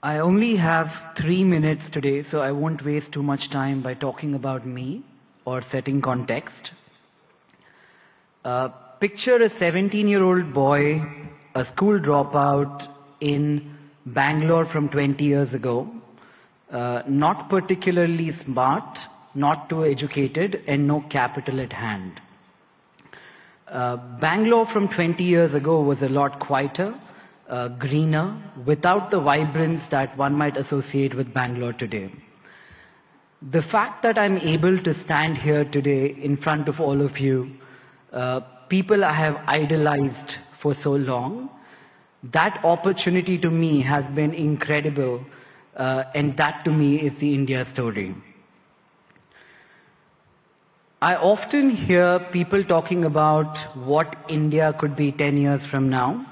I only have 3 minutes today, so I won't waste too much time by talking about me or setting context. Picture a 17-year-old boy, a school dropout in Bangalore from 20 years ago, not particularly smart, not too educated, and no capital at hand. Bangalore from 20 years ago was a lot quieter, greener, without the vibrance that one might associate with Bangalore today. The fact that I'm able to stand here today in front of all of you, people I have idolized for so long, that opportunity to me has been incredible, and that to me is the India story. I often hear people talking about what India could be 10 years from now,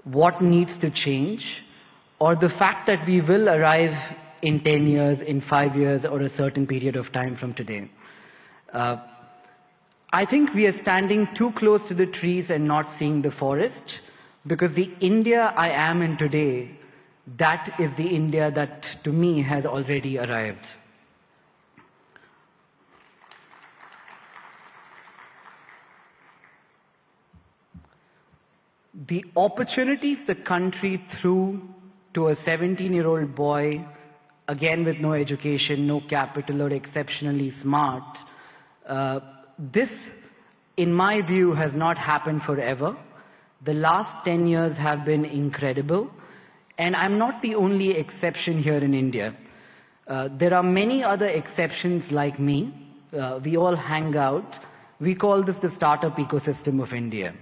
what needs to change, or the fact that we will arrive in 10 years, in 5 years, or a certain period of time from today. I think we are standing too close to the trees and not seeing the forest, because the India I am in today, that is the India that to me has already arrived. The opportunities the country threw to a 17-year-old boy, again with no education, no capital, or exceptionally smart, this, in my view, has not happened forever. The last 10 years have been incredible, and I'm not the only exception here in India. There are many other exceptions like me. We all hang out. We call this the startup ecosystem of India.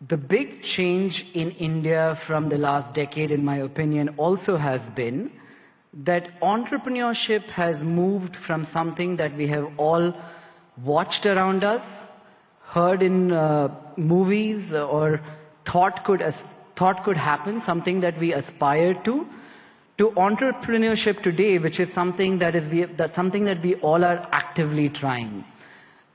The big change in India from the last decade, in my opinion, also has been that entrepreneurship has moved from something that we have all watched around us, heard in movies, or thought could happen, something that we aspire to entrepreneurship today, which is something that we all are actively trying.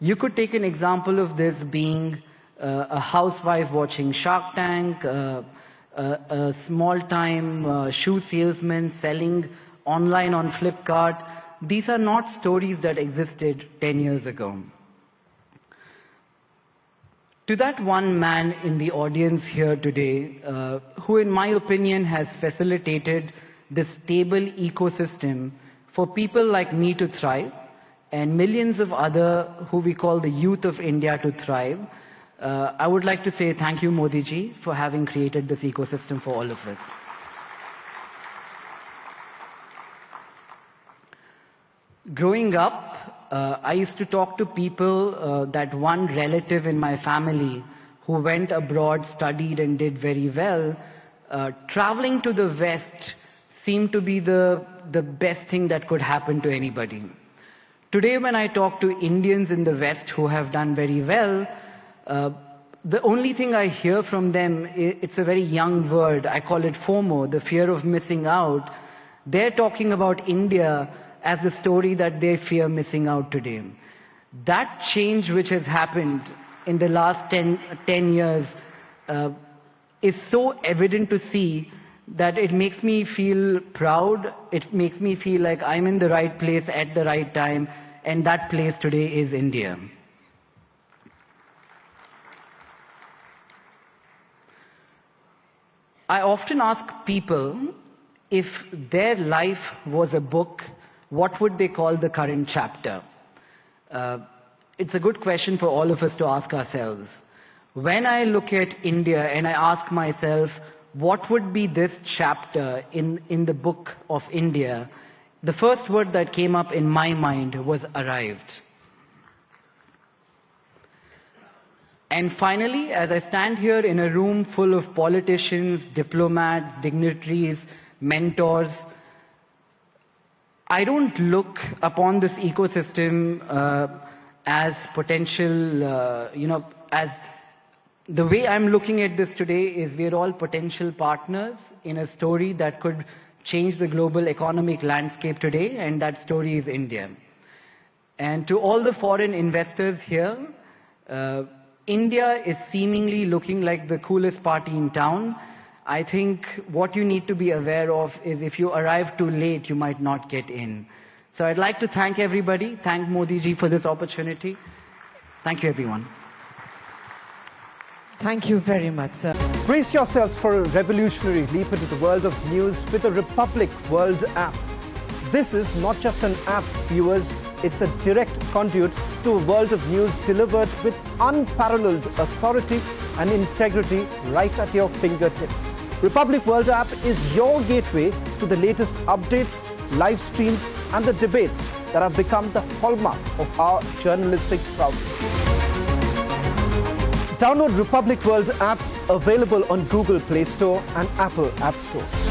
You could take an example of this being a housewife watching Shark Tank, a small-time shoe salesman selling online on Flipkart. These are not stories that existed 10 years ago. To that one man in the audience here today, who in my opinion has facilitated this stable ecosystem for people like me to thrive, and millions of other who we call the youth of India to thrive, I would like to say thank you, Modi ji, for having created this ecosystem for all of us. Growing up, I used to talk to people, that one relative in my family who went abroad, studied and did very well. Traveling to the West seemed to be the best thing that could happen to anybody. Today, when I talk to Indians in the West who have done very well, the only thing I hear from them, it's a very young word, I call it FOMO, the fear of missing out. They're talking about India as the story that they fear missing out today. That change which has happened in the last 10 years is so evident to see that it makes me feel proud, it makes me feel like I'm in the right place at the right time, and that place today is India. I often ask people, if their life was a book, what would they call the current chapter? It's a good question for all of us to ask ourselves. When I look at India and I ask myself, what would be this chapter in the book of India, the first word that came up in my mind was arrived. And finally, as I stand here in a room full of politicians, diplomats, dignitaries, mentors, I don't look upon this ecosystem as potential, as the way I'm looking at this today is we're all potential partners in a story that could change the global economic landscape today, and that story is India. And to all the foreign investors here, India is seemingly looking like the coolest party in town. I think what you need to be aware of is if you arrive too late, you might not get in. So I'd like to thank everybody, thank Modi ji for this opportunity. Thank you, everyone. Thank you very much, sir. Brace yourselves for a revolutionary leap into the world of news with the Republic World app. This is not just an app, viewers. It's a direct conduit to a world of news delivered with unparalleled authority and integrity right at your fingertips. Republic World app is your gateway to the latest updates, live streams, and the debates that have become the hallmark of our journalistic prowess. Download Republic World app, available on Google Play Store and Apple App Store.